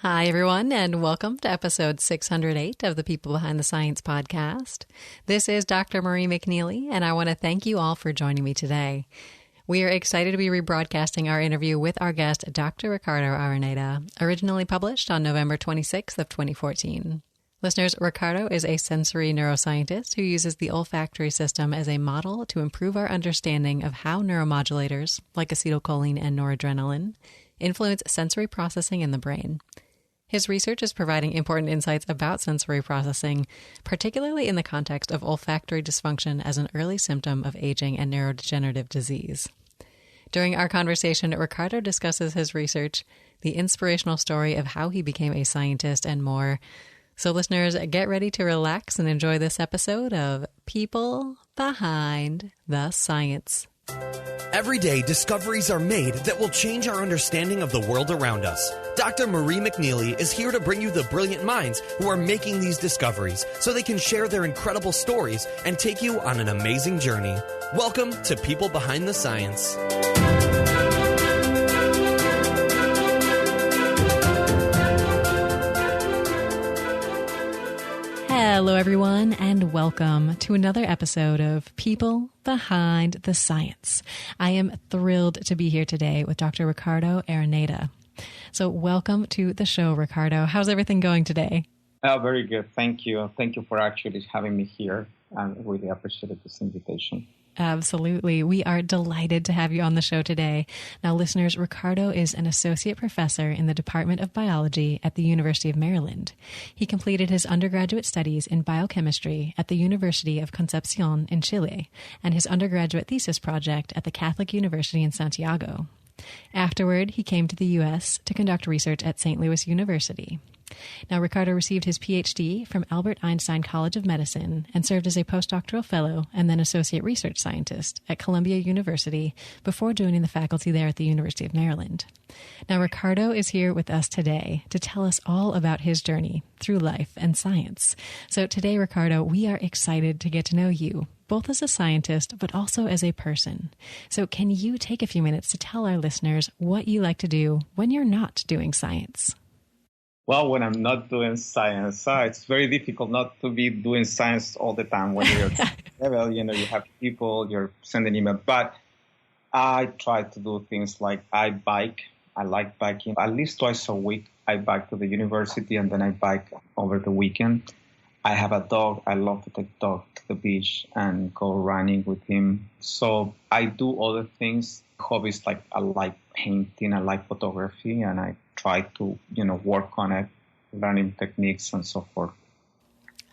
Hi, everyone, and welcome to episode 608 of the People Behind the Science podcast. This is Dr. Marie McNeely, and I want to thank you all for joining me today. We are excited to be rebroadcasting our interview with our guest, Dr. Ricardo Araneda, originally published on November 26th of 2014. Listeners, Ricardo is a sensory neuroscientist who uses the olfactory system as a model to improve our understanding of how neuromodulators, like acetylcholine and noradrenaline, influence sensory processing in the brain. His research is providing important insights about sensory processing, particularly in the context of olfactory dysfunction as an early symptom of aging and neurodegenerative disease. During our conversation, Ricardo discusses his research, the inspirational story of how he became a scientist, and more. So listeners, get ready to relax and enjoy this episode of People Behind the Science. Every day, discoveries are made that will change our understanding of the world around us. Dr. Marie McNeely is here to bring you the brilliant minds who are making these discoveries so they can share their incredible stories and take you on an amazing journey. Welcome to People Behind the Science. Hello, everyone, and welcome to another episode of People Behind the Science. I am thrilled to be here today with Dr. Ricardo Araneda. So welcome to the show, Ricardo. How's everything going today? Very good. Thank you. Thank you for actually having me here. I really appreciated this invitation. Absolutely. We are delighted to have you on the show today. Now, listeners, Ricardo is an associate professor in the Department of Biology at the University of Maryland. He completed his undergraduate studies in biochemistry at the University of Concepcion in Chile and his undergraduate thesis project at the Catholic University in Santiago. Afterward, he came to the U.S. to conduct research at St. Louis University. Now, Ricardo received his PhD from Albert Einstein College of Medicine and served as a postdoctoral fellow and then associate research scientist at Columbia University before joining the faculty there at the University of Maryland. Now, Ricardo is here with us today to tell us all about his journey through life and science. So today, Ricardo, we are excited to get to know you, both as a scientist, but also as a person. So can you take a few minutes to tell our listeners what you like to do when you're not doing science? Well, when I'm not doing science, it's very difficult not to be doing science all the time. When you're level, you have people, you're sending email. But I try to do things like I bike. I like biking. At least twice a week, I bike to the university and then I bike over the weekend. I have a dog. I love to take the dog to the beach and go running with him. So I do other things, hobbies like I like painting, I like photography, and I try to, work on it, learning techniques and so forth.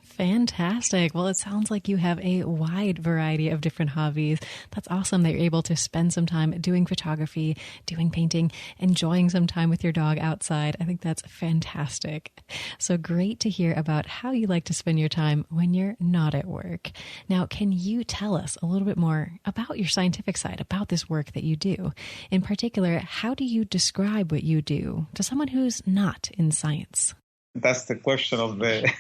Fantastic. Well, it sounds like you have a wide variety of different hobbies. That's awesome that you're able to spend some time doing photography, doing painting, enjoying some time with your dog outside. I think that's fantastic. So great to hear about how you like to spend your time when you're not at work. Now, can you tell us a little bit more about your scientific side, about this work that you do? In particular, how do you describe what you do to someone who's not in science? That's the question of the...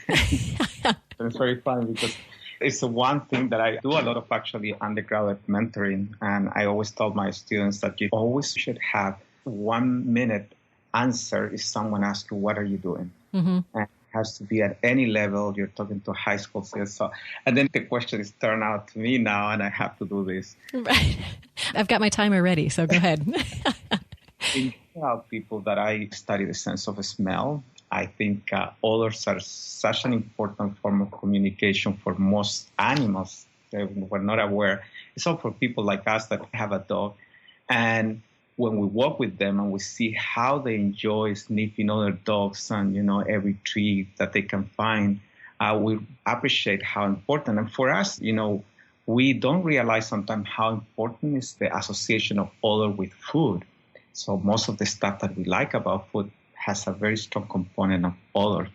It's very funny because it's the one thing that I do a lot of actually undergraduate mentoring. And I always tell my students that you always should have 1 minute answer if someone asks you, what are you doing? Mm-hmm. And it has to be at any level. You're talking to high school students. So, and then the question is turned out to me now and I have to do this. Right. I've got my timer ready, so go ahead. In general, people that I study the sense of smell, I think odors are such an important form of communication for most animals that we're not aware. It's all for people like us that have a dog. And when we walk with them and we see how they enjoy sniffing other dogs and, every tree that they can find, we appreciate how important. And for us, we don't realize sometimes how important is the association of odor with food. So most of the stuff that we like about food has a very strong component of odor.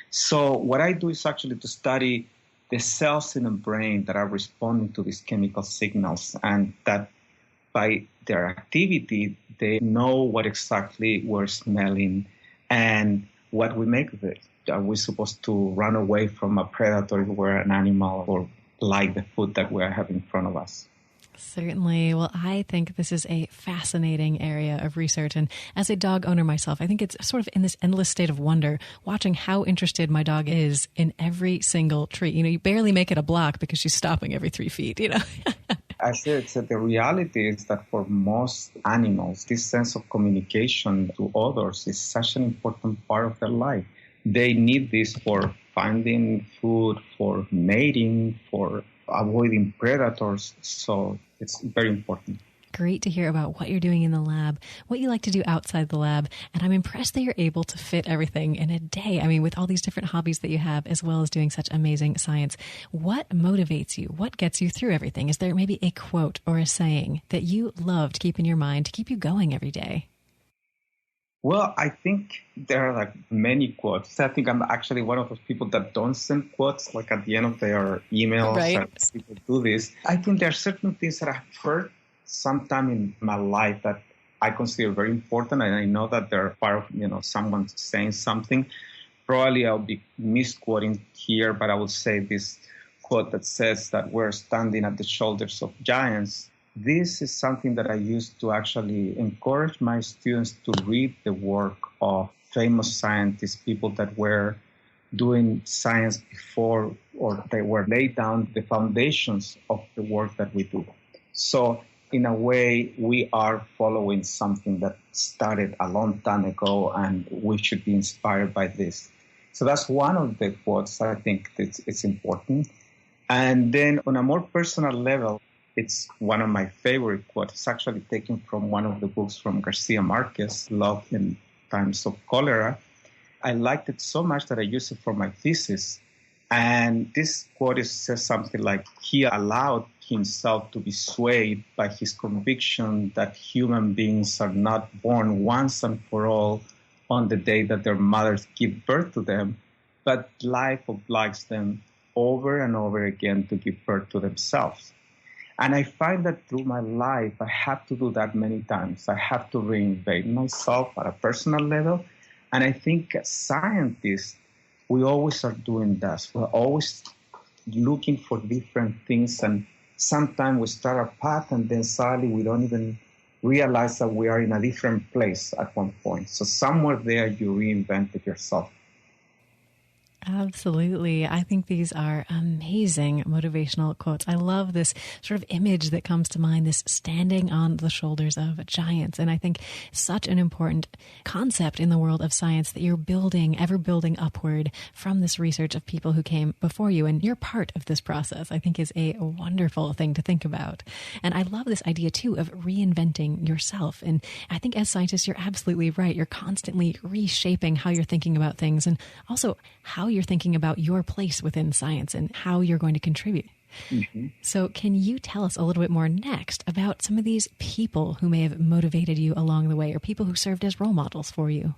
So what I do is actually to study the cells in the brain that are responding to these chemical signals, and that by their activity, they know what exactly we're smelling and what we make of it. Are we supposed to run away from a predator or an animal or like the food that we have in front of us? Certainly. Well, I think this is a fascinating area of research. And as a dog owner myself, I think it's sort of in this endless state of wonder, watching how interested my dog is in every single tree. You know, you barely make it a block because she's stopping every 3 feet, you know. I said, so the reality is that for most animals, this sense of communication to others is such an important part of their life. They need this for finding food, for mating, for avoiding predators. So it's very important. Great to hear about what you're doing in the lab, what you like to do outside the lab. And I'm impressed that you're able to fit everything in a day. I mean, with all these different hobbies that you have, as well as doing such amazing science. What motivates you? What gets you through everything? Is there maybe a quote or a saying that you love to keep in your mind to keep you going every day? Well, I think there are like many quotes. I think I'm actually one of those people that don't send quotes like at the end of their emails. Right. People do this. I think there are certain things that I've heard sometime in my life that I consider very important, and I know that they're part of, someone saying something. Probably I'll be misquoting here, but I will say this quote that says that we're standing at the shoulders of giants. This is something that I use to actually encourage my students to read the work of famous scientists, people that were doing science before, or they were laid down the foundations of the work that we do. So in a way, we are following something that started a long time ago, and we should be inspired by this. So that's one of the quotes I think it's important. And then on a more personal level, it's one of my favorite quotes. It's actually taken from one of the books from Garcia Marquez, Love in Times of Cholera. I liked it so much that I used it for my thesis. And this quote says something like, he allowed himself to be swayed by his conviction that human beings are not born once and for all on the day that their mothers give birth to them, but life obliges them over and over again to give birth to themselves. And I find that through my life, I have to do that many times. I have to reinvent myself at a personal level. And I think as scientists, we always are doing that. We're always looking for different things. And sometimes we start a path and then suddenly we don't even realize that we are in a different place at one point. So somewhere there, you reinvented yourself. Absolutely. I think these are amazing motivational quotes. I love this sort of image that comes to mind, this standing on the shoulders of giants. And I think such an important concept in the world of science that you're ever building upward from this research of people who came before you. And you're part of this process, I think, is a wonderful thing to think about. And I love this idea, too, of reinventing yourself. And I think as scientists, you're absolutely right. You're constantly reshaping how you're thinking about things, and also how you're thinking about your place within science and how you're going to contribute. Mm-hmm. So can you tell us a little bit more next about some of these people who may have motivated you along the way, or people who served as role models for you?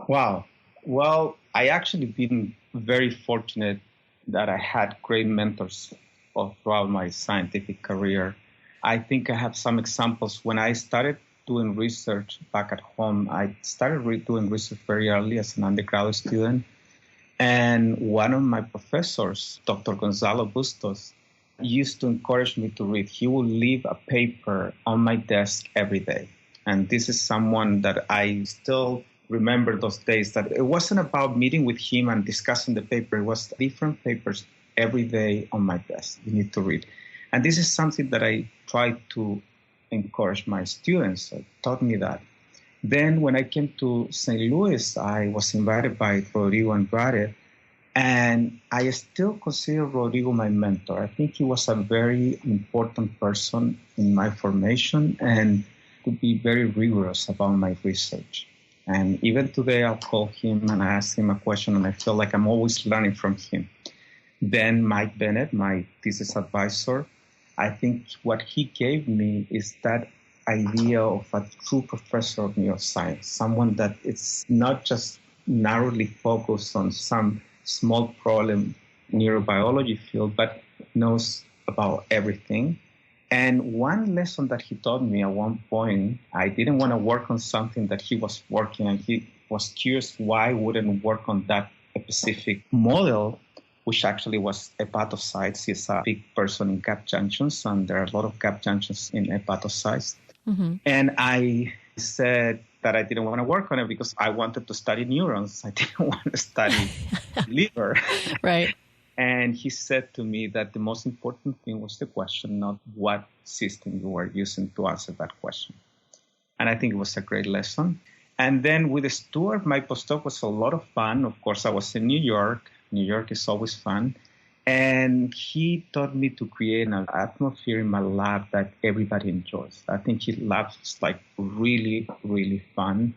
Wow. Well, I actually been very fortunate that I had great mentors throughout my scientific career. I think I have some examples. When I started doing research back at home, I started doing research very early as an undergraduate student. And one of my professors, Dr. Gonzalo Bustos, used to encourage me to read. He would leave a paper on my desk every day. And this is someone that I still remember those days, that it wasn't about meeting with him and discussing the paper. It was different papers every day on my desk you need to read. And this is something that I try to encourage my students. So it taught me that. Then when I came to St. Louis, I was invited by Rodrigo Andrade, and I still consider Rodrigo my mentor. I think he was a very important person in my formation and to be very rigorous about my research. And even today, I'll call him and ask him a question, and I feel like I'm always learning from him. Then Mike Bennett, my thesis advisor, I think what he gave me is that idea of a true professor of neuroscience, someone that is not just narrowly focused on some small problem neurobiology field, but knows about everything. And one lesson that he taught me at one point, I didn't want to work on something that he was working, and he was curious why I wouldn't work on that specific model, which actually was hepatocytes. He's a big person in gap junctions, and there are a lot of gap junctions in hepatocytes. Mm-hmm. And I said that I didn't want to work on it because I wanted to study neurons. I didn't want to study liver. Right. And he said to me that the most important thing was the question, not what system you were using to answer that question. And I think it was a great lesson. And then with Stuart, my postdoc was a lot of fun. Of course, I was in New York. New York is always fun. And he taught me to create an atmosphere in my lab that everybody enjoys. I think his lab is like really, really fun.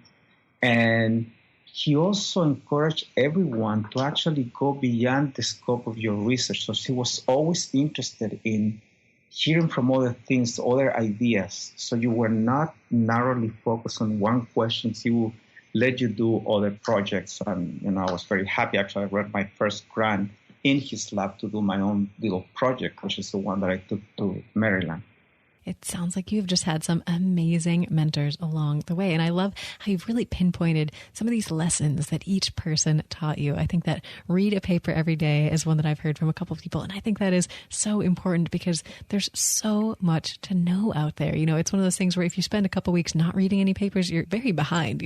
And he also encouraged everyone to actually go beyond the scope of your research. So he was always interested in hearing from other things, other ideas. So you were not narrowly focused on one question. He will let you do other projects. And, I was very happy. Actually, I read my first grant in his lab to do my own little project, which is the one that I took to Maryland. It sounds like you've just had some amazing mentors along the way. And I love how you've really pinpointed some of these lessons that each person taught you. I think that read a paper every day is one that I've heard from a couple of people. And I think that is so important because there's so much to know out there. It's one of those things where if you spend a couple of weeks not reading any papers, you're very behind,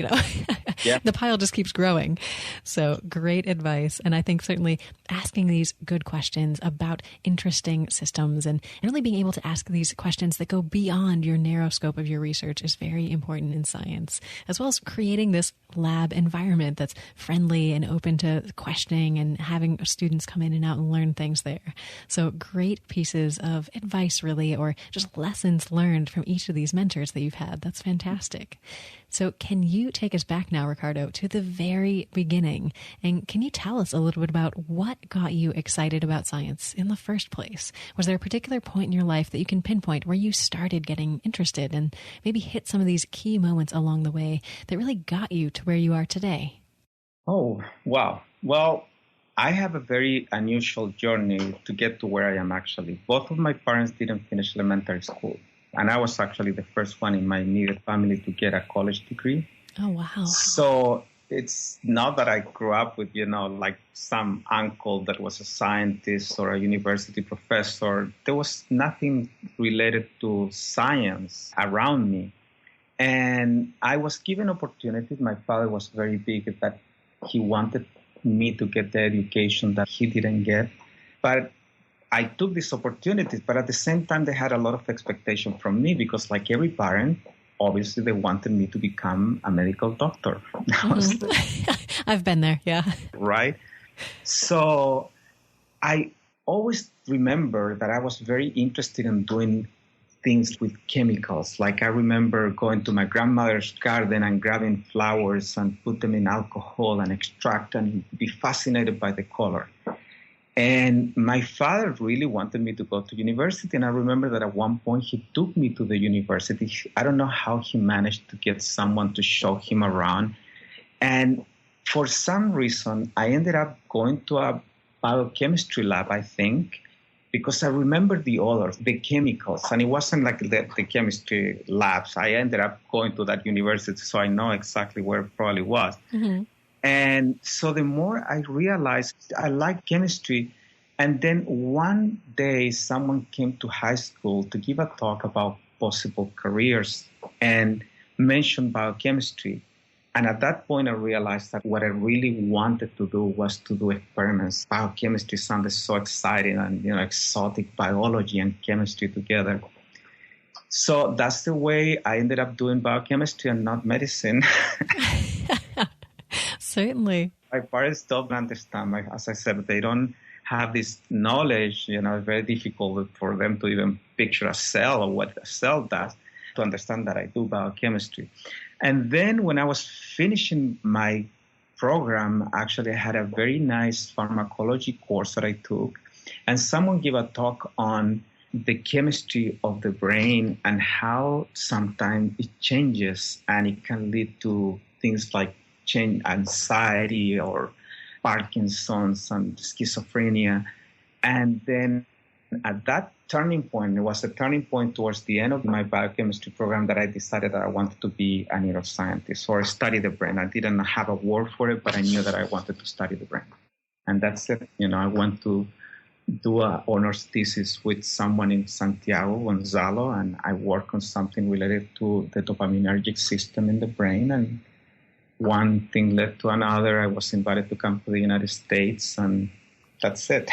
Yeah. The pile just keeps growing. So great advice. And I think certainly asking these good questions about interesting systems and really being able to ask these questions that go beyond your narrow scope of your research is very important in science, as well as creating this lab environment that's friendly and open to questioning and having students come in and out and learn things there. So great pieces of advice, really, or just lessons learned from each of these mentors that you've had. That's fantastic. So can you take us back now, Ricardo, to the very beginning? And can you tell us a little bit about what got you excited about science in the first place? Was there a particular point in your life that you can pinpoint where you started getting interested and maybe hit some of these key moments along the way that really got you to where you are today? Oh, wow. Well, I have a very unusual journey to get to where I am actually. Both of my parents didn't finish elementary school. And I was actually the first one in my immediate family to get a college degree. Oh, wow. So it's not that I grew up with, like some uncle that was a scientist or a university professor. There was nothing related to science around me. And I was given opportunities. My father was very big that he wanted me to get the education that he didn't get. But I took these opportunities, but at the same time, they had a lot of expectation from me because like every parent, obviously they wanted me to become a medical doctor. Mm-hmm. I've been there, yeah. Right? So I always remember that I was very interested in doing things with chemicals. Like I remember going to my grandmother's garden and grabbing flowers and put them in alcohol and extract and be fascinated by the color. And my father really wanted me to go to university. And I remember that at one point he took me to the university. I don't know how he managed to get someone to show him around. And for some reason, I ended up going to a biochemistry lab, I think, because I remember the odors, the chemicals. And it wasn't like the chemistry labs. I ended up going to that university, so I know exactly where it probably was. Mm-hmm. And so the more I realized I like chemistry, and then one day someone came to high school to give a talk about possible careers and mentioned biochemistry. And at that point, I realized that what I really wanted to do was to do experiments. Biochemistry sounded so exciting and, exotic biology and chemistry together. So that's the way I ended up doing biochemistry and not medicine. Certainly. My parents don't understand. As I said, they don't have this knowledge. It's very difficult for them to even picture a cell or what a cell does to understand that I do biochemistry. And then when I was finishing my program, actually I had a very nice pharmacology course that I took. And someone gave a talk on the chemistry of the brain and how sometimes it changes and it can lead to things like change anxiety or Parkinson's and schizophrenia. And then at that turning point, it was a turning point towards the end of my biochemistry program that I decided that I wanted to be a neuroscientist or study the brain. I didn't have a word for it, but I knew that I wanted to study the brain. And that's it. I went to do an honors thesis with someone in Santiago, Gonzalo, and I work on something related to the dopaminergic system in the brain. And one thing led to another. I was invited to come to the United States, and that's it.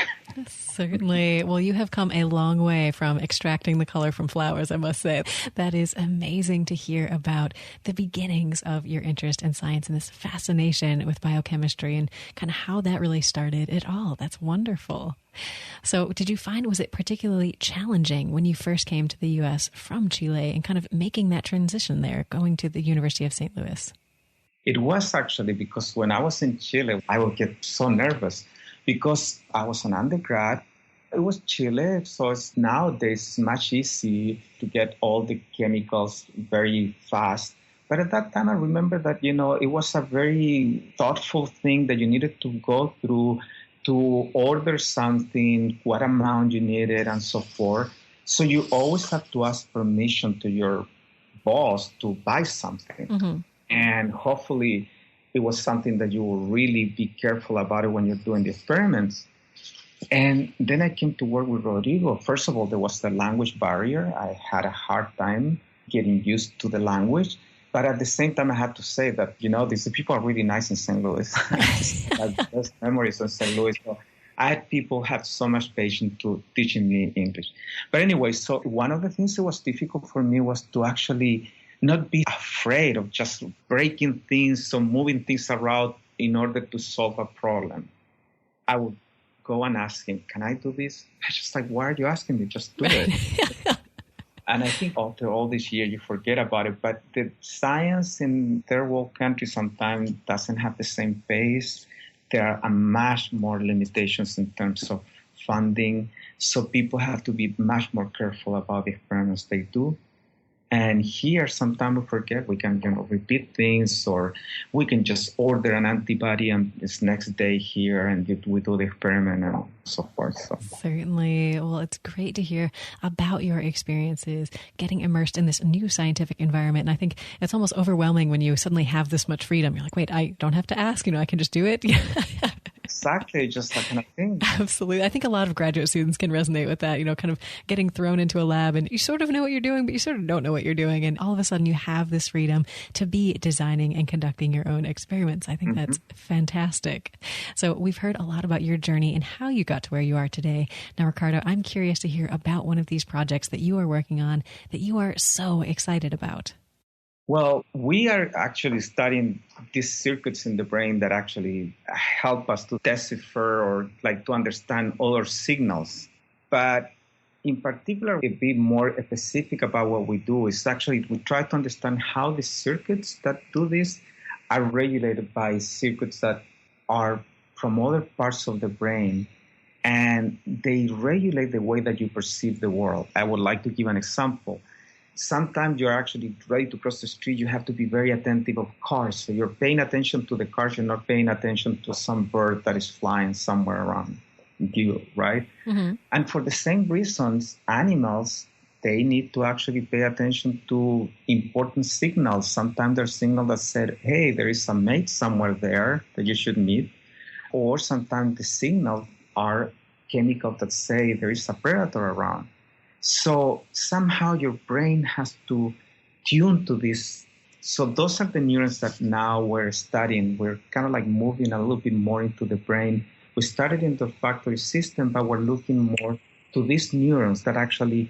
Certainly. Well, you have come a long way from extracting the color from flowers, I must say. That is amazing to hear about the beginnings of your interest in science and this fascination with biochemistry and kind of how that really started it all. That's wonderful. So was it particularly challenging when you first came to the U.S. from Chile and kind of making that transition there, going to the University of St. Louis? It was actually, because when I was in Chile, I would get so nervous because I was an undergrad. It was Chile, so it's nowadays much easier to get all the chemicals very fast. But at that time, I remember that, it was a very thoughtful thing that you needed to go through to order something, what amount you needed, and so forth. So you always have to ask permission to your boss to buy something. Mm-hmm. And hopefully it was something that you will really be careful about it when you're doing the experiments. And then I came to work with Rodrigo. First of all, there was the language barrier. I had a hard time getting used to the language. But at the same time, I have to say that, these people are really nice in St. Louis. I have the best memories in St. Louis. So I had people have so much patience to teaching me English. But anyway, so one of the things that was difficult for me was to actually not be afraid of just breaking things or moving things around in order to solve a problem. I would go and ask him, can I do this? I just like, why are you asking me? Just do it. And I think after all this year, you forget about it. But the science in third world countries sometimes doesn't have the same pace. There are much more limitations in terms of funding. So people have to be much more careful about the experiments they do. And here, sometimes we forget we can repeat things, or we can just order an antibody and this next day here and we do the experiment and so forth. So. Certainly. Well, it's great to hear about your experiences getting immersed in this new scientific environment. And I think it's almost overwhelming when you suddenly have this much freedom. You're like, wait, I don't have to ask, I can just do it. Exactly, just that kind of thing. Absolutely. I think a lot of graduate students can resonate with that, kind of getting thrown into a lab and you sort of know what you're doing, but you sort of don't know what you're doing. And all of a sudden you have this freedom to be designing and conducting your own experiments. I think that's fantastic. So we've heard a lot about your journey and how you got to where you are today. Now, Ricardo, I'm curious to hear about one of these projects that you are working on that you are so excited about. Well, we are actually studying these circuits in the brain that actually help us to decipher or to understand other signals. But in particular, a bit more specific about what we do is actually we try to understand how the circuits that do this are regulated by circuits that are from other parts of the brain, and they regulate the way that you perceive the world. I would like to give an example. Sometimes you're actually ready to cross the street. You have to be very attentive of cars. So you're paying attention to the cars. You're not paying attention to some bird that is flying somewhere around you, right? Mm-hmm. And for the same reasons, animals, they need to actually pay attention to important signals. Sometimes there's signals that said, hey, there is a mate somewhere there that you should meet. Or sometimes the signals are chemicals that say there is a predator around. So somehow your brain has to tune to this. So those are the neurons that now we're studying. We're kind of moving a little bit more into the brain. We started in the olfactory system, but we're looking more to these neurons that actually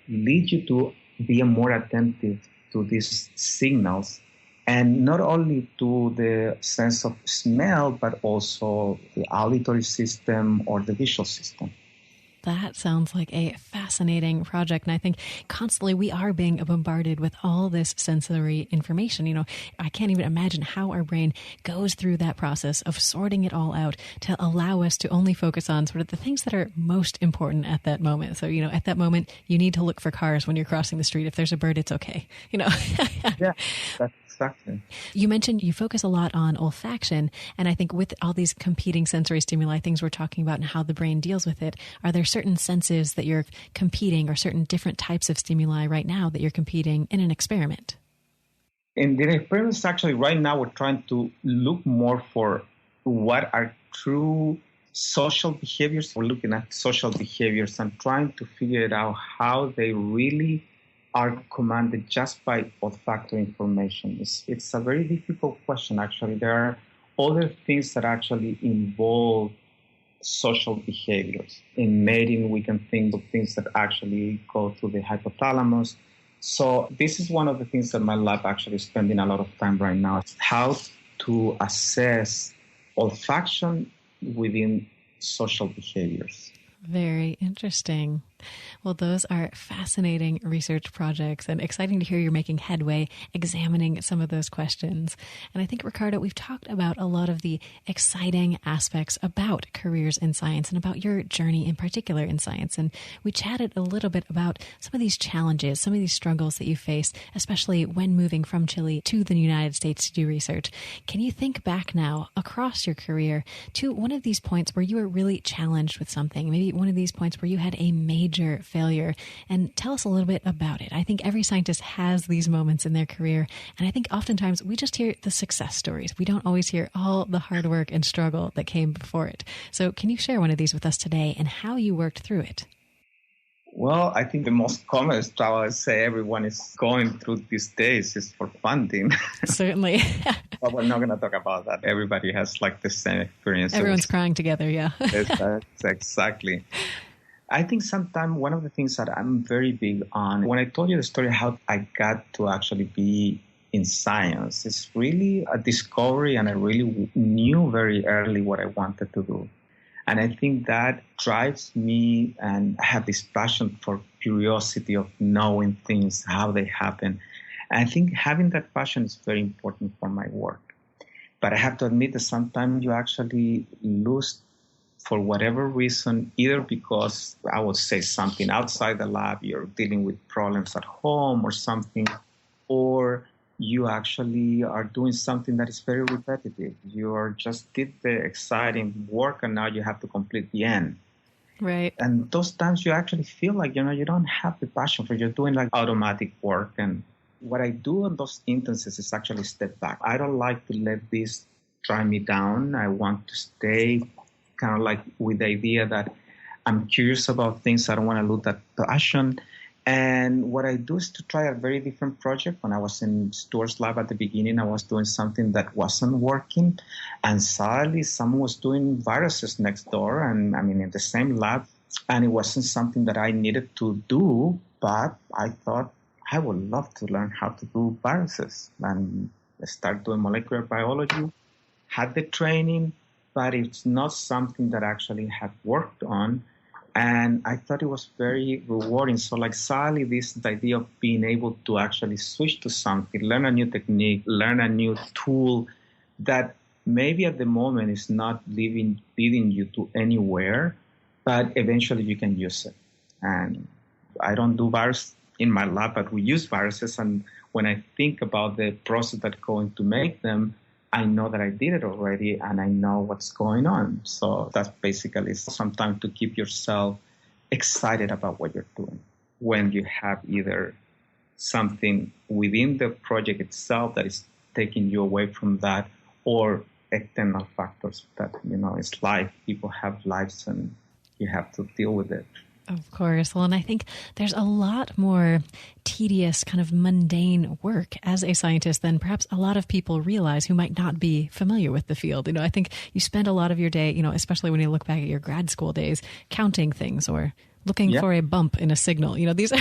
lead you to be more attentive to these signals. And not only to the sense of smell, but also the auditory system or the visual system. That sounds like a fascinating project. And I think constantly we are being bombarded with all this sensory information. I can't even imagine how our brain goes through that process of sorting it all out to allow us to only focus on sort of the things that are most important at that moment. So, at that moment, you need to look for cars when you're crossing the street. If there's a bird, it's okay. Yeah, that's exactly. You mentioned you focus a lot on olfaction. And I think with all these competing sensory stimuli, things we're talking about and how the brain deals with it, are there certain senses that you're competing or certain different types of stimuli right now that you're competing in an experiment? In the experiments, actually, right now we're trying to look more for what are true social behaviors. We're looking at social behaviors and trying to figure out how they really are commanded just by olfactory information. It's a very difficult question, actually. There are other things that actually involve social behaviors. In mating, we can think of things that actually go through the hypothalamus. So this is one of the things that my lab actually is spending a lot of time right now, is how to assess olfaction within social behaviors. Very interesting. Well, those are fascinating research projects and exciting to hear you're making headway examining some of those questions. And I think, Ricardo, we've talked about a lot of the exciting aspects about careers in science and about your journey in particular in science. And we chatted a little bit about some of these challenges, some of these struggles that you faced, especially when moving from Chile to the United States to do research. Can you think back now across your career to one of these points where you were really challenged with something, maybe one of these points where you had a major failure, and tell us a little bit about it? I think every scientist has these moments in their career, and I think oftentimes we just hear the success stories. We don't always hear all the hard work and struggle that came before it. So can you share one of these with us today and how you worked through it? Well, I think the most common struggle I say everyone is going through these days is for funding. Certainly. But we're not going to talk about that. Everybody has like the same experience. Everyone's crying together, yeah. Exactly. I think sometimes one of the things that I'm very big on, when I told you the story how I got to actually be in science, it's really a discovery, and I really knew very early what I wanted to do. And I think that drives me, and I have this passion for curiosity of knowing things, how they happen. And I think having that passion is very important for my work. But I have to admit that sometimes you actually lose for whatever reason, either because I would say something outside the lab, you're dealing with problems at home or something, or you actually are doing something that is very repetitive. You are just did the exciting work and now you have to complete the end. Right. And those times you actually feel like, you don't have the passion for it. You're doing like automatic work. And what I do in those instances is actually step back. I don't like to let this drive me down. I want to stay kind of like with the idea that I'm curious about things. I don't want to lose that passion. And what I do is to try a very different project. When I was in Stuart's lab at the beginning, I was doing something that wasn't working. And suddenly someone was doing viruses next door, and in the same lab. And it wasn't something that I needed to do, but I thought I would love to learn how to do viruses. And I started doing molecular biology, had the training, but it's not something that I actually have worked on. And I thought it was very rewarding. So like suddenly this idea of being able to actually switch to something, learn a new technique, learn a new tool that maybe at the moment is not leading you to anywhere, but eventually you can use it. And I don't do virus in my lab, but we use viruses. And when I think about the process that's going to make them, I know that I did it already and I know what's going on. So that's basically sometimes to keep yourself excited about what you're doing when you have either something within the project itself that is taking you away from that, or external factors that, it's life. People have lives and you have to deal with it. Of course. Well, and I think there's a lot more tedious, kind of mundane work as a scientist than perhaps a lot of people realize who might not be familiar with the field. I think you spend a lot of your day, especially when you look back at your grad school days, counting things or looking for a bump in a signal. These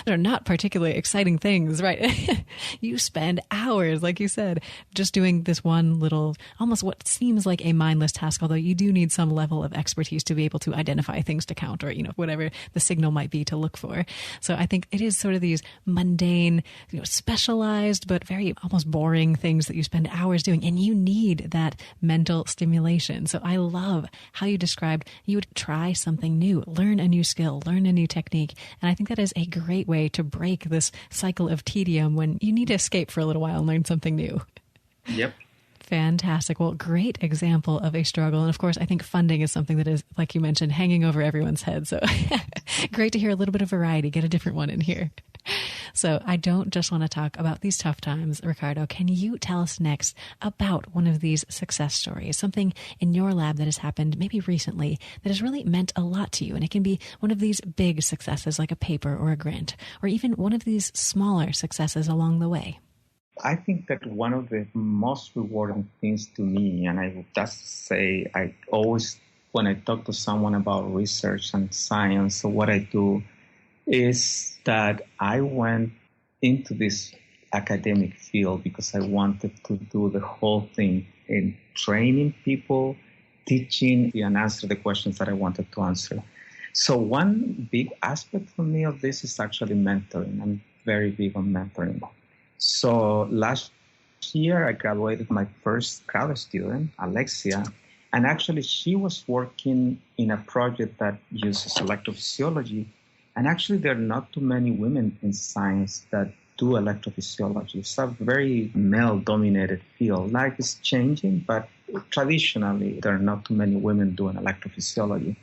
they're not particularly exciting things, right? You spend hours, like you said, just doing this one little, almost what seems like a mindless task, although you do need some level of expertise to be able to identify things to count, or, whatever the signal might be to look for. So I think it is sort of these mundane, specialized, but very almost boring things that you spend hours doing, and you need that mental stimulation. So I love how you described you would try something new, learn a new skill, learn a new technique. And I think that is a great way to break this cycle of tedium when you need to escape for a little while and learn something new. Yep. fantastic. Well, great example of a struggle. And of course, I think funding is something that is, like you mentioned, hanging over everyone's head. So great to hear a little bit of variety. Get a different one in here. So I don't just want to talk about these tough times, Ricardo. Can you tell us next about one of these success stories, something in your lab that has happened maybe recently that has really meant a lot to you? And it can be one of these big successes like a paper or a grant, or even one of these smaller successes along the way. I think that one of the most rewarding things to me, and I would just say I always, when I talk to someone about research and science, so what I do is that I went into this academic field because I wanted to do the whole thing in training people, teaching, and answer the questions that I wanted to answer. So one big aspect for me of this is actually mentoring. I'm very big on mentoring. So last year, I graduated my first grad student, Alexia, and actually she was working in a project that uses electrophysiology. And actually, there are not too many women in science that do electrophysiology. It's a very male-dominated field. Life is changing, but traditionally, there are not too many women doing electrophysiology.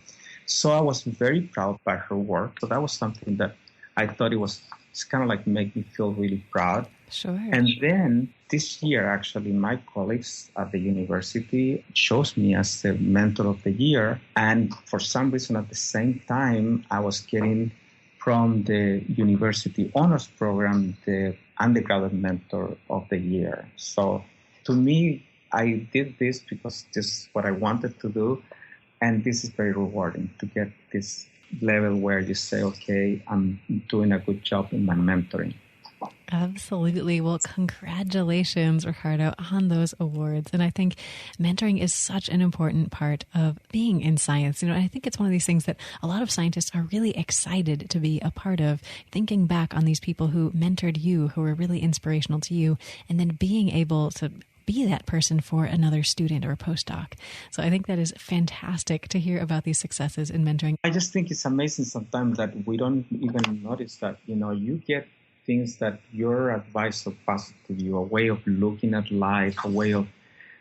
So I was very proud by her work. So that was something that I thought it's kind of like make me feel really proud. Sure. And then this year, actually, my colleagues at the university chose me as the mentor of the year. And for some reason, at the same time, I was getting from the university honors program the undergraduate mentor of the year. So to me, I did this because this is what I wanted to do. And this is very rewarding to get this level where you say, okay, I'm doing a good job in my mentoring. Absolutely. Well, congratulations, Ricardo, on those awards. And I think mentoring is such an important part of being in science. You know, I think it's one of these things that a lot of scientists are really excited to be a part of, thinking back on these people who mentored you, who were really inspirational to you, and then being able to be that person for another student or a postdoc. So I think that is fantastic to hear about these successes in mentoring. I just think it's amazing sometimes that we don't even notice that, you get things that your advisor passes to you, a way of looking at life, a way of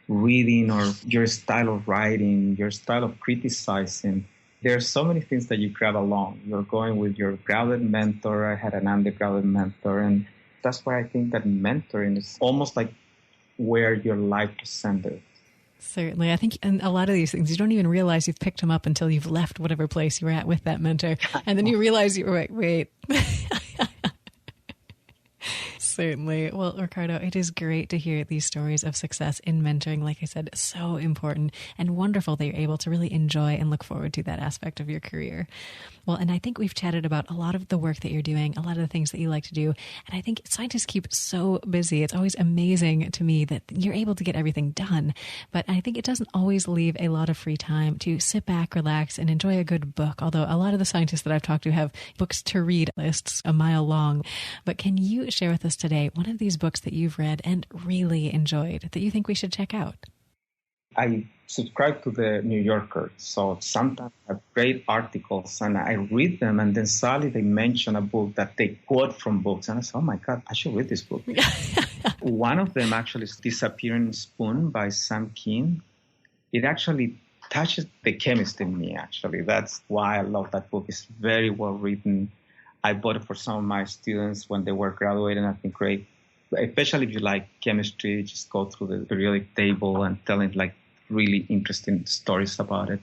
reading, or your style of writing, your style of criticizing. There are so many things that you grab along. You're going with your graduate mentor. I had an undergraduate mentor. And that's why I think that mentoring is almost like where your life is centered. Certainly. I think in a lot of these things, you don't even realize you've picked them up until you've left whatever place you were at with that mentor. And then you realize you were wait. Certainly. Well, Ricardo, it is great to hear these stories of success in mentoring. Like I said, so important and wonderful that you're able to really enjoy and look forward to that aspect of your career. Well, and I think we've chatted about a lot of the work that you're doing, a lot of the things that you like to do. And I think scientists keep so busy. It's always amazing to me that you're able to get everything done. But I think it doesn't always leave a lot of free time to sit back, relax, and enjoy a good book. Although a lot of the scientists that I've talked to have books to read lists a mile long. But can you share with us today one of these books that you've read and really enjoyed that you think we should check out? I subscribe to the New Yorker, so sometimes I have great articles and I read them, and then suddenly they mention a book that they quote from books, and I say, oh my God, I should read this book. One of them actually is Disappearing Spoon by Sam Keen. It actually touches the chemist in me, actually. That's why I love that book. It's very well written. I bought it for some of my students when they were graduating. I think great, especially if you like chemistry, just go through the periodic table and telling like really interesting stories about it.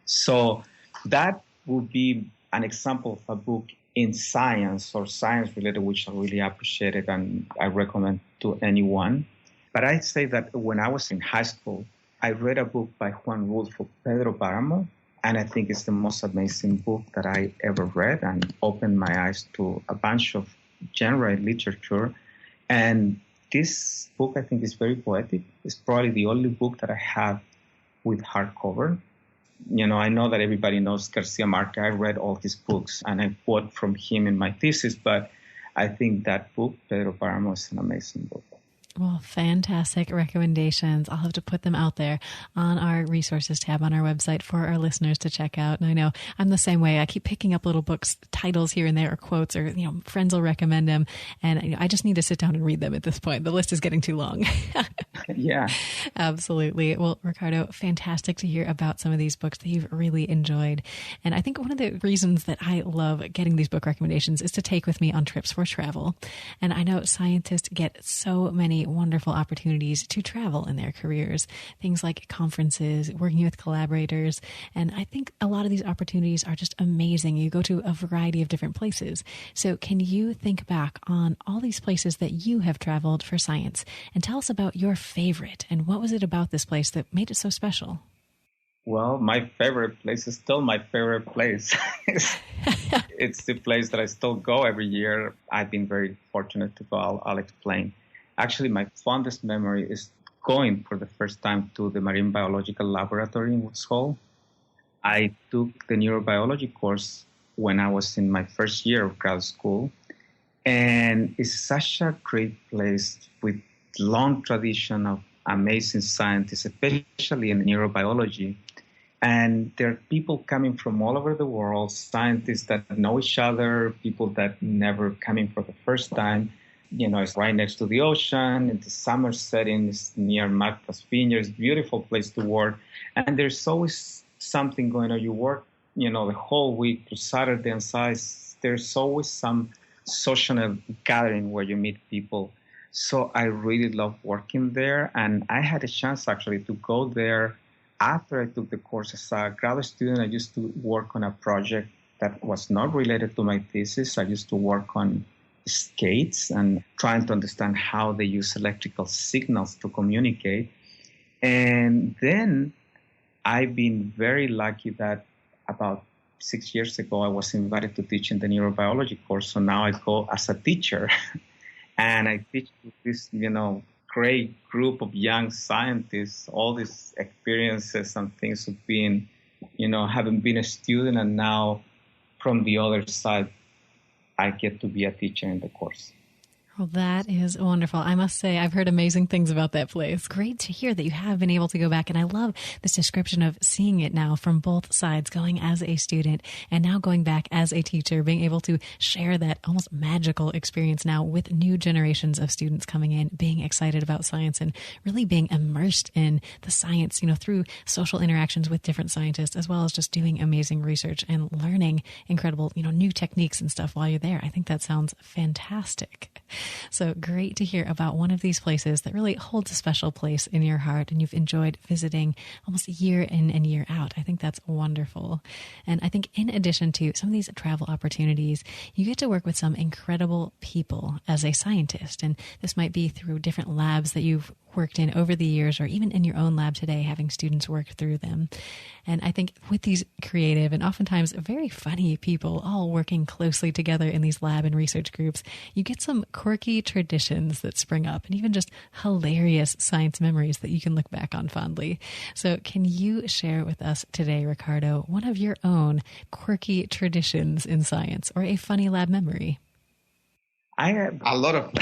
So that would be an example of a book in science or science related, which I really appreciate it and I recommend to anyone. But I'd say that when I was in high school, I read a book by Juan Rulfo, Pedro Páramo, and I think it's the most amazing book that I ever read and opened my eyes to a bunch of genre literature. And this book, I think, is very poetic. It's probably the only book that I have with hardcover. I know that everybody knows Garcia Marquez. I read all his books, and I quote from him in my thesis, but I think that book, Pedro Páramo, is an amazing book. Well, fantastic recommendations. I'll have to put them out there on our resources tab on our website for our listeners to check out. And I know I'm the same way. I keep picking up little books, titles here and there, or quotes, or, friends will recommend them. And I just need to sit down and read them at this point. The list is getting too long. Yeah. Absolutely. Well, Ricardo, fantastic to hear about some of these books that you've really enjoyed. And I think one of the reasons that I love getting these book recommendations is to take with me on trips for travel. And I know scientists get so many wonderful opportunities to travel in their careers, things like conferences, working with collaborators. And I think a lot of these opportunities are just amazing. You go to a variety of different places. So can you think back on all these places that you have traveled for science and tell us about your favorite and what was it about this place that made it so special? Well, my favorite place is still my favorite place. It's the place that I still go every year. I've been very fortunate to go. I'll explain. Actually, my fondest memory is going for the first time to the Marine Biological Laboratory in Woods Hole. I took the neurobiology course when I was in my first year of grad school. And it's such a great place with long tradition of amazing scientists, especially in neurobiology. And there are people coming from all over the world, scientists that know each other, people that never coming for the first time. It's right next to the ocean. In the summer setting, it's near Martha's Vineyard. It's a beautiful place to work. And there's always something going on. You work, the whole week to Saturday and Sunday. There's always some social gathering where you meet people. So I really love working there. And I had a chance actually to go there after I took the course. As a graduate student, I used to work on a project that was not related to my thesis. I used to work on skates and trying to understand how they use electrical signals to communicate. And then I've been very lucky that about 6 years ago, I was invited to teach in the neurobiology course. So now I go as a teacher and I teach this, great group of young scientists, all these experiences and things of being, having been a student and now from the other side, I get to be a teacher in the course. Well, that is wonderful. I must say, I've heard amazing things about that place. Great to hear that you have been able to go back. And I love this description of seeing it now from both sides, going as a student and now going back as a teacher, being able to share that almost magical experience now with new generations of students coming in, being excited about science and really being immersed in the science, through social interactions with different scientists, as well as just doing amazing research and learning incredible, new techniques and stuff while you're there. I think that sounds fantastic. So great to hear about one of these places that really holds a special place in your heart and you've enjoyed visiting almost year in and year out. I think that's wonderful. And I think in addition to some of these travel opportunities, you get to work with some incredible people as a scientist. And this might be through different labs that you've worked in over the years, or even in your own lab today, having students work through them. And I think with these creative and oftentimes very funny people all working closely together in these lab and research groups, you get some quirky traditions that spring up and even just hilarious science memories that you can look back on fondly. So can you share with us today, Ricardo, one of your own quirky traditions in science or a funny lab memory? I have a lot of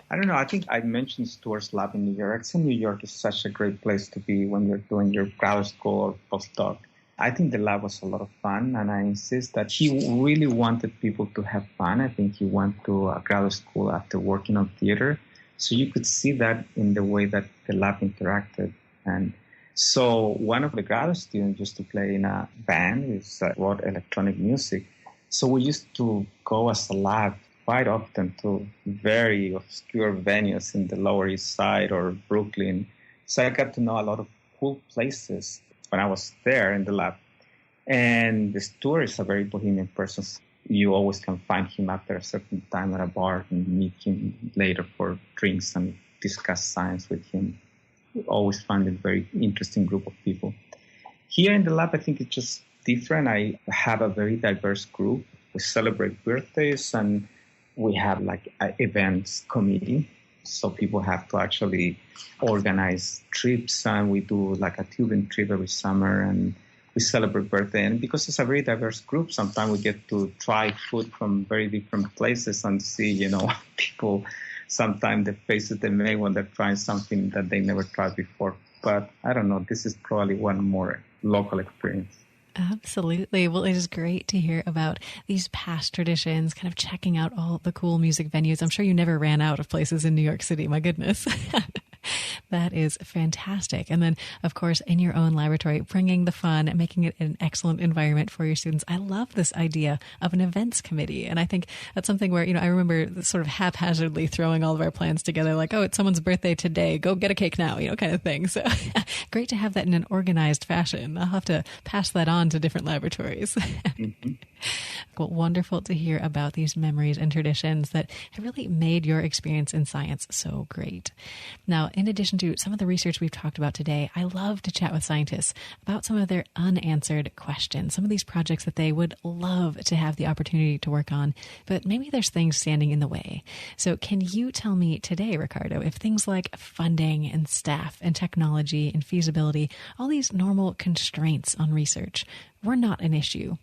I don't know. I think I mentioned Stuart's lab in New York. I think New York is such a great place to be when you're doing your graduate school or postdoc. I think the lab was a lot of fun, and I insist that he really wanted people to have fun. I think he went to a graduate school after working on theater. So you could see that in the way that the lab interacted. And so one of the graduate students used to play in a band. He wrote electronic music. So we used to go as a lab quite often to very obscure venues in the Lower East Side or Brooklyn. So I got to know a lot of cool places when I was there in the lab. And the Stuart is a very bohemian person. You always can find him after a certain time at a bar and meet him later for drinks and discuss science with him. We always find a very interesting group of people. Here in the lab, I think it's just different. I have a very diverse group. We celebrate birthdays and we have like an events committee. So people have to actually organize trips, and we do like a tubing trip every summer and we celebrate birthday. And because it's a very diverse group, sometimes we get to try food from very different places and see, people sometimes the faces they make when they're trying something that they never tried before. But I don't know, this is probably one more local experience. Absolutely. Well, it is great to hear about these past traditions, kind of checking out all the cool music venues. I'm sure you never ran out of places in New York City. My goodness. That is fantastic. And then, of course, in your own laboratory, bringing the fun and making it an excellent environment for your students. I love this idea of an events committee. And I think that's something where, I remember sort of haphazardly throwing all of our plans together, like, oh, it's someone's birthday today, go get a cake now, kind of thing. So great to have that in an organized fashion. I'll have to pass that on to different laboratories. Mm-hmm. Well, wonderful to hear about these memories and traditions that have really made your experience in science so great. Now, in addition to some of the research we've talked about today, I love to chat with scientists about some of their unanswered questions, some of these projects that they would love to have the opportunity to work on, but maybe there's things standing in the way. So can you tell me today, Ricardo, if things like funding and staff and technology and feasibility, all these normal constraints on research, were not an issue,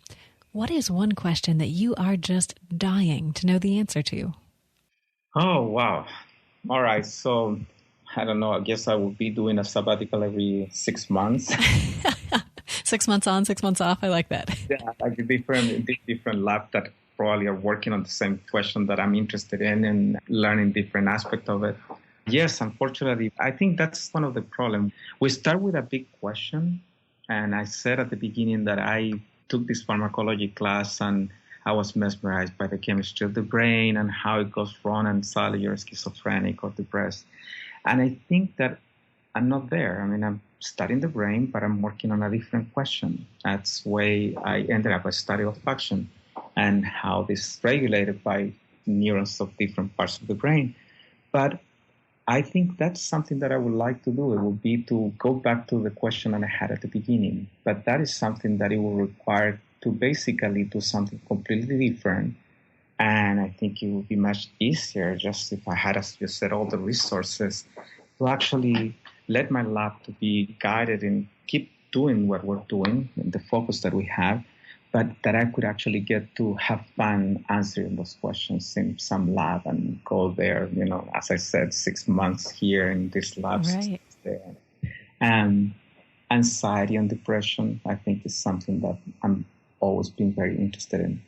what is one question that you are just dying to know the answer to? Oh, wow. All right. So I don't know. I guess I will be doing a sabbatical every 6 months. 6 months on, 6 months off. I like that. Yeah, like different labs that probably are working on the same question that I'm interested in and learning different aspects of it. Yes, unfortunately, I think that's one of the problems. We start with a big question. And I said at the beginning that I took this pharmacology class and I was mesmerized by the chemistry of the brain and how it goes wrong and suddenly you're schizophrenic or depressed. And I think that I'm not there. I mean, I'm studying the brain, but I'm working on a different question. That's why I ended up a study of olfaction and how this is regulated by neurons of different parts of the brain. But I think that's something that I would like to do. It would be to go back to the question that I had at the beginning. But that is something that it will require to basically do something completely different. And I think it would be much easier just if I had, as you said, all the resources to actually let my lab to be guided and keep doing what we're doing, the focus that we have, but that I could actually get to have fun answering those questions in some lab and go there, as I said, 6 months here in this lab. Right. There. Anxiety and depression, I think, is something that I'm always been very interested in.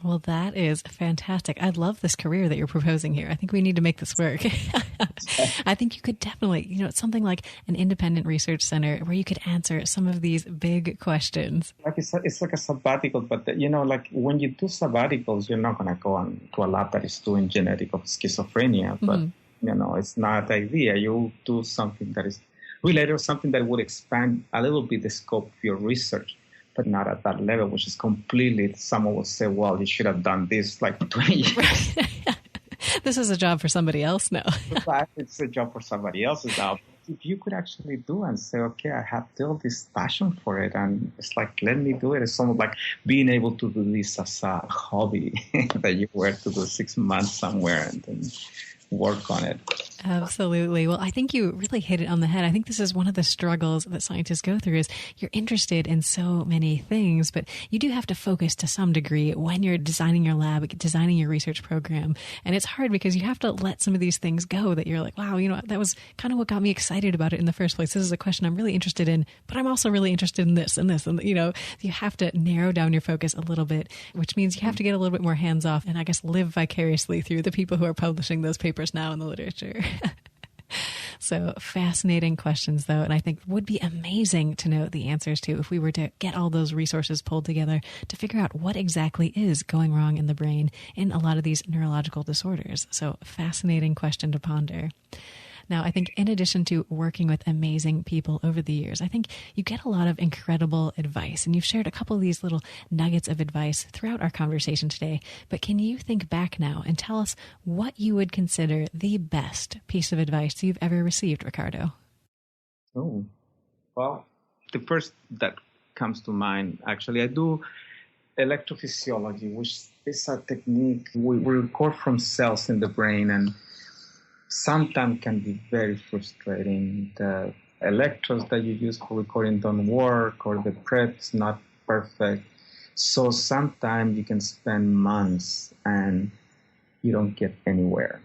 Well, that is fantastic. I love this career that you're proposing here. I think we need to make this work. I think you could definitely, something like an independent research center where you could answer some of these big questions. Like it's like a sabbatical, but like when you do sabbaticals, you're not going to go on to a lab that is doing genetic of schizophrenia. But, it's not the idea. You do something that is related or something that would expand a little bit the scope of your research, but not at that level, which is completely, someone will say, well, you should have done this like 20 years. This is a job for somebody else now. It's a job for somebody else's now. If you could actually do and say, okay, I have built this passion for it, and it's like, let me do it. It's almost like being able to do this as a hobby that you were to do 6 months somewhere and then work on it. Absolutely. Well, I think you really hit it on the head. I think this is one of the struggles that scientists go through is you're interested in so many things, but you do have to focus to some degree when you're designing your lab, designing your research program. And it's hard because you have to let some of these things go that you're like, wow, that was kind of what got me excited about it in the first place. This is a question I'm really interested in, but I'm also really interested in this and this. And, you have to narrow down your focus a little bit, which means you have to get a little bit more hands off and I guess live vicariously through the people who are publishing those papers now in the literature. So fascinating questions, though, and I think would be amazing to know the answers to if we were to get all those resources pulled together to figure out what exactly is going wrong in the brain in a lot of these neurological disorders. So fascinating question to ponder. Now, I think in addition to working with amazing people over the years, I think you get a lot of incredible advice. And you've shared a couple of these little nuggets of advice throughout our conversation today. But can you think back now and tell us what you would consider the best piece of advice you've ever received, Ricardo? Oh, well, the first that comes to mind, actually, I do electrophysiology, which is a technique we record from cells in the brain and sometimes can be very frustrating. The electrodes that you use for recording don't work or the prep's not perfect. So sometimes you can spend months and you don't get anywhere.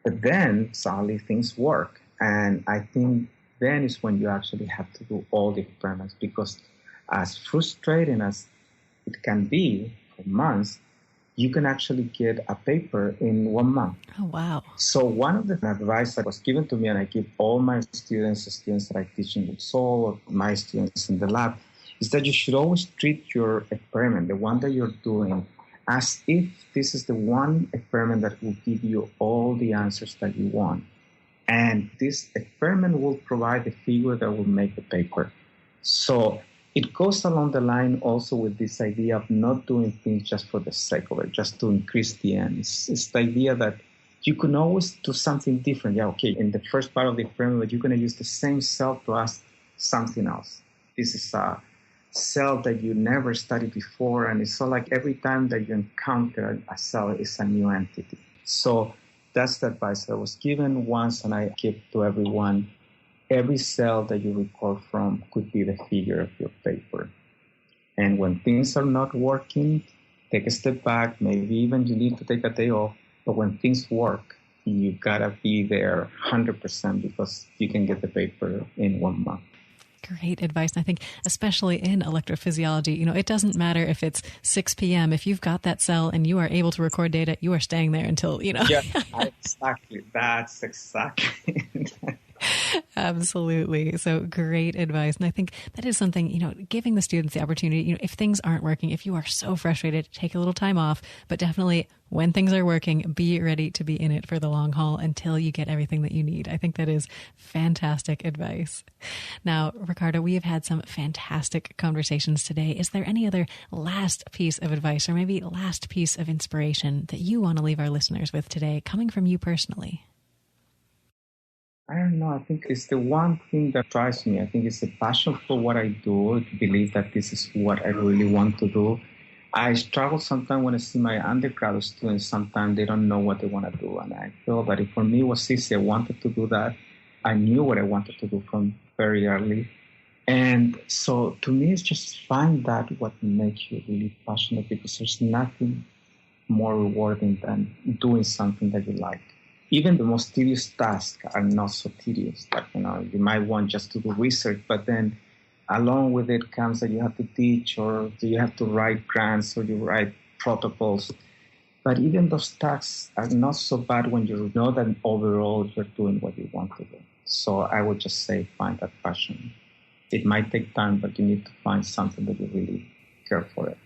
But then suddenly things work. And I think then is when you actually have to do all the experiments, because as frustrating as it can be for months, you can actually get a paper in 1 month. Oh, wow. So one of the advice that was given to me, and I give all my students that I teach in Soul, or my students in the lab, is that you should always treat your experiment, the one that you're doing, as if this is the one experiment that will give you all the answers that you want. And this experiment will provide the figure that will make the paper. So it goes along the line also with this idea of not doing things just for the sake of it, just to increase the ends. It's the idea that you can always do something different. Yeah, okay, in the first part of the experiment, you're going to use the same cell to ask something else. This is a cell that you never studied before, and it's so like every time that you encounter a cell, it's a new entity. So that's the advice that was given once, and I give to everyone. Every cell that you record from could be the figure of your paper. And when things are not working, take a step back. Maybe even you need to take a day off. But when things work, you gotta be there 100% because you can get the paper in 1 month. Great advice. And I think especially in electrophysiology, it doesn't matter if it's 6 p.m. If you've got that cell and you are able to record data, you are staying there until, Yeah, exactly. That's exactly. Absolutely. So great advice. And I think that is something, giving the students the opportunity, if things aren't working, if you are so frustrated, take a little time off, but definitely when things are working, be ready to be in it for the long haul until you get everything that you need. I think that is fantastic advice. Now, Ricardo, we have had some fantastic conversations today. Is there any other last piece of advice or maybe last piece of inspiration that you want to leave our listeners with today, coming from you personally? I don't know. I think it's the one thing that drives me. I think it's the passion for what I do, to believe that this is what I really want to do. I struggle sometimes when I see my undergraduate students. Sometimes they don't know what they want to do. And I feel that for me it was easy. I wanted to do that. I knew what I wanted to do from very early. And so to me, it's just find that what makes you really passionate, because there's nothing more rewarding than doing something that you like. Even the most tedious tasks are not so tedious. Like, you might want just to do research, but then along with it comes that you have to teach, or you have to write grants, or you write protocols. But even those tasks are not so bad when you know that overall you're doing what you want to do. So I would just say find that passion. It might take time, but you need to find something that you really care for it.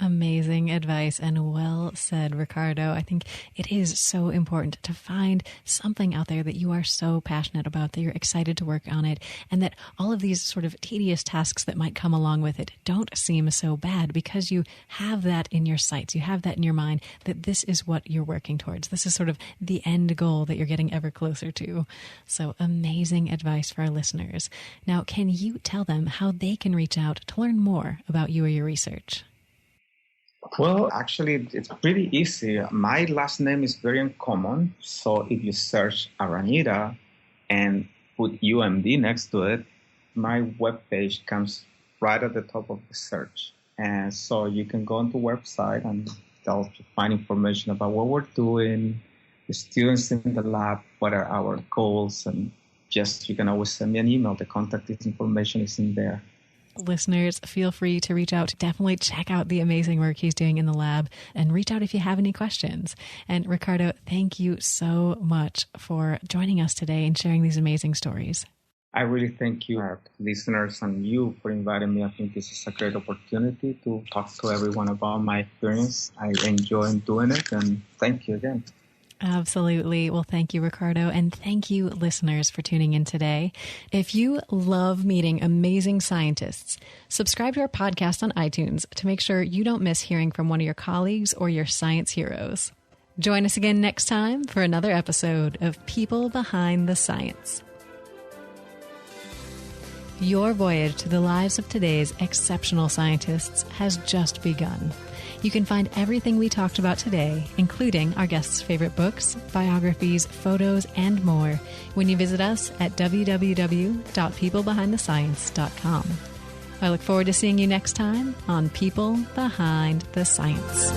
Amazing advice and well said, Ricardo. I think it is so important to find something out there that you are so passionate about, that you're excited to work on it, and that all of these sort of tedious tasks that might come along with it don't seem so bad because you have that in your sights. You have that in your mind that this is what you're working towards. This is sort of the end goal that you're getting ever closer to. So amazing advice for our listeners. Now, can you tell them how they can reach out to learn more about you or your research? Well, actually, it's pretty easy. My last name is very uncommon. So if you search Araneda and put UMD next to it, my webpage comes right at the top of the search. And so you can go on the website and they'll find information about what we're doing, the students in the lab, what are our goals, and just you can always send me an email. The contact information is in there. Listeners, feel free to reach out. Definitely check out the amazing work he's doing in the lab and reach out if you have any questions. And Ricardo, thank you so much for joining us today and sharing these amazing stories. I really thank you, our listeners, and you for inviting me. I think this is a great opportunity to talk to everyone about my experience. I enjoy doing it, and thank you again. Absolutely. Well, thank you, Ricardo. And thank you, listeners, for tuning in today. If you love meeting amazing scientists, subscribe to our podcast on iTunes to make sure you don't miss hearing from one of your colleagues or your science heroes. Join us again next time for another episode of People Behind the Science. Your voyage to the lives of today's exceptional scientists has just begun. You can find everything we talked about today, including our guests' favorite books, biographies, photos, and more, when you visit us at www.peoplebehindthescience.com. I look forward to seeing you next time on People Behind the Science.